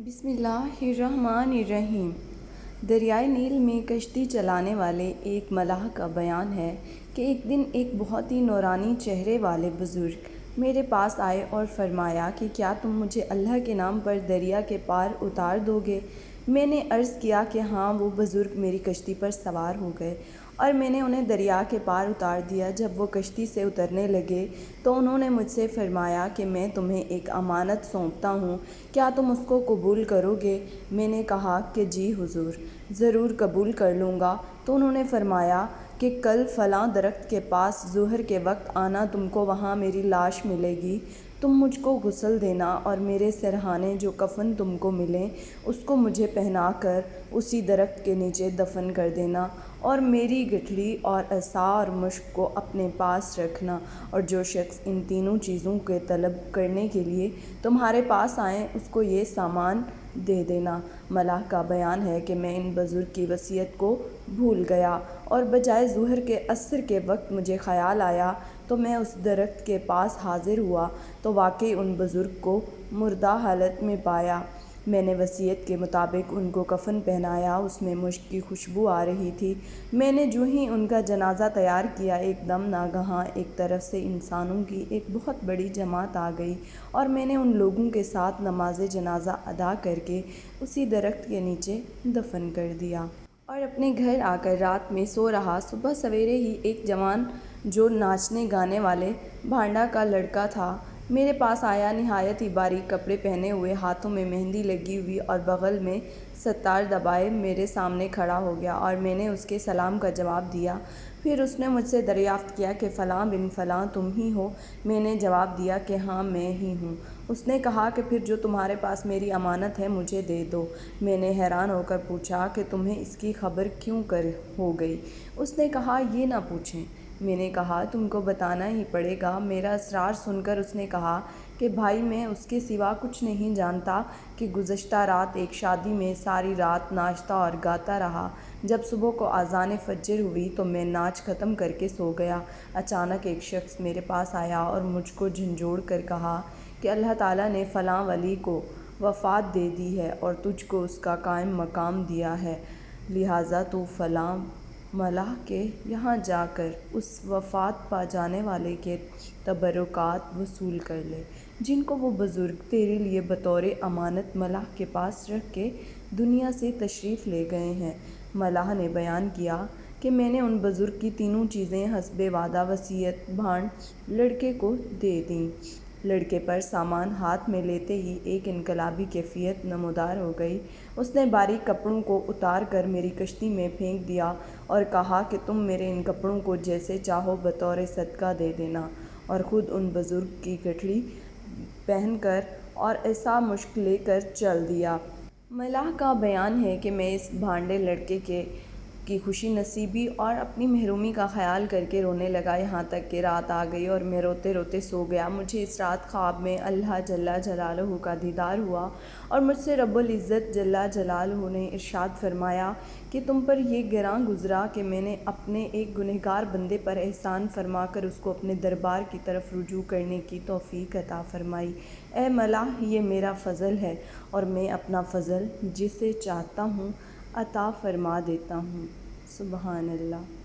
بسم اللہ الرحمن الرحیم۔ دریائے نیل میں کشتی چلانے والے ایک ملاح کا بیان ہے کہ ایک دن ایک بہت ہی نورانی چہرے والے بزرگ میرے پاس آئے اور فرمایا کہ کیا تم مجھے اللہ کے نام پر دریا کے پار اتار دو گے؟ میں نے عرض کیا کہ ہاں۔ وہ بزرگ میری کشتی پر سوار ہو گئے اور میں نے انہیں دریا کے پار اتار دیا۔ جب وہ کشتی سے اترنے لگے تو انہوں نے مجھ سے فرمایا کہ میں تمہیں ایک امانت سونپتا ہوں، کیا تم اس کو قبول کرو گے؟ میں نے کہا کہ جی حضور، ضرور قبول کر لوں گا۔ تو انہوں نے فرمایا کہ کل فلاں درخت کے پاس ظہر کے وقت آنا، تم کو وہاں میری لاش ملے گی، تم مجھ کو غسل دینا اور میرے سرہانے جو کفن تم کو ملیں اس کو مجھے پہنا کر اسی درخت کے نیچے دفن کر دینا، اور میری گٹھلی اور عصا اور مشک کو اپنے پاس رکھنا، اور جو شخص ان تینوں چیزوں کے طلب کرنے کے لیے تمہارے پاس آئیں اس کو یہ سامان دے دینا۔ ملاح کا بیان ہے کہ میں ان بزرگ کی وصیت کو بھول گیا اور بجائے ظہر کے عصر کے وقت مجھے خیال آیا تو میں اس درخت کے پاس حاضر ہوا تو واقعی ان بزرگ کو مردہ حالت میں پایا۔ میں نے وصیت کے مطابق ان کو کفن پہنایا، اس میں مشک کی خوشبو آ رہی تھی۔ میں نے جو ہی ان کا جنازہ تیار کیا، ایک دم ناگہاں ایک طرف سے انسانوں کی ایک بہت بڑی جماعت آ گئی اور میں نے ان لوگوں کے ساتھ نماز جنازہ ادا کر کے اسی درخت کے نیچے دفن کر دیا۔ اور اپنے گھر آ کر رات میں سو رہا۔ صبح سویرے ہی ایک جوان جو ناچنے گانے والے بھانڈا کا لڑکا تھا میرے پاس آیا، نہایت ہی باریک کپڑے پہنے ہوئے، ہاتھوں میں مہندی لگی ہوئی اور بغل میں ستار دبائے میرے سامنے کھڑا ہو گیا اور میں نے اس کے سلام کا جواب دیا۔ پھر اس نے مجھ سے دریافت کیا کہ فلاں بن فلاں تم ہی ہو؟ میں نے جواب دیا کہ ہاں میں ہی ہوں۔ اس نے کہا کہ پھر جو تمہارے پاس میری امانت ہے مجھے دے دو۔ میں نے حیران ہو کر پوچھا کہ تمہیں اس کی خبر کیوں ہو گئی؟ اس نے کہا یہ نہ پوچھیں۔ میں نے کہا تم کو بتانا ہی پڑے گا۔ میرا اصرار سن کر اس نے کہا کہ بھائی میں اس کے سوا کچھ نہیں جانتا کہ گزشتہ رات ایک شادی میں ساری رات ناچتا اور گاتا رہا۔ جب صبح کو اذان فجر ہوئی تو میں ناچ ختم کر کے سو گیا۔ اچانک ایک شخص میرے پاس آیا اور مجھ کو جھنجھوڑ کر کہا کہ اللہ تعالیٰ نے فلاں ولی کو وفات دے دی ہے اور تجھ کو اس کا قائم مقام دیا ہے، لہٰذا تو فلاں ملاح کے یہاں جا کر اس وفات پا جانے والے کے تبرکات وصول کر لے، جن کو وہ بزرگ تیرے لیے بطور امانت ملاح کے پاس رکھ کے دنیا سے تشریف لے گئے ہیں۔ ملاح نے بیان کیا کہ میں نے ان بزرگ کی تینوں چیزیں حسب وعدہ وصیت بھانڈ لڑکے کو دے دیں۔ لڑکے پر سامان ہاتھ میں لیتے ہی ایک انقلابی کیفیت نمودار ہو گئی۔ اس نے باریک کپڑوں کو اتار کر میری کشتی میں پھینک دیا اور کہا کہ تم میرے ان کپڑوں کو جیسے چاہو بطور صدقہ دے دینا، اور خود ان بزرگ کی گٹھلی پہن کر اور عصا مشک لے کر چل دیا۔ ملاح کا بیان ہے کہ میں اس بھانڈے لڑکے کی خوشی نصیبی اور اپنی محرومی کا خیال کر کے رونے لگا، یہاں تک کہ رات آ گئی اور میں روتے روتے سو گیا۔ مجھے اس رات خواب میں اللہ جل جلالہ کا دیدار ہوا اور مجھ سے رب العزت جل جلالہ نے ارشاد فرمایا کہ تم پر یہ گراں گزرا کہ میں نے اپنے ایک گنہگار بندے پر احسان فرما کر اس کو اپنے دربار کی طرف رجوع کرنے کی توفیق عطا فرمائی۔ اے ملاح، یہ میرا فضل ہے اور میں اپنا فضل جسے چاہتا ہوں عطا فرما دیتا ہوں۔ سبحان اللہ۔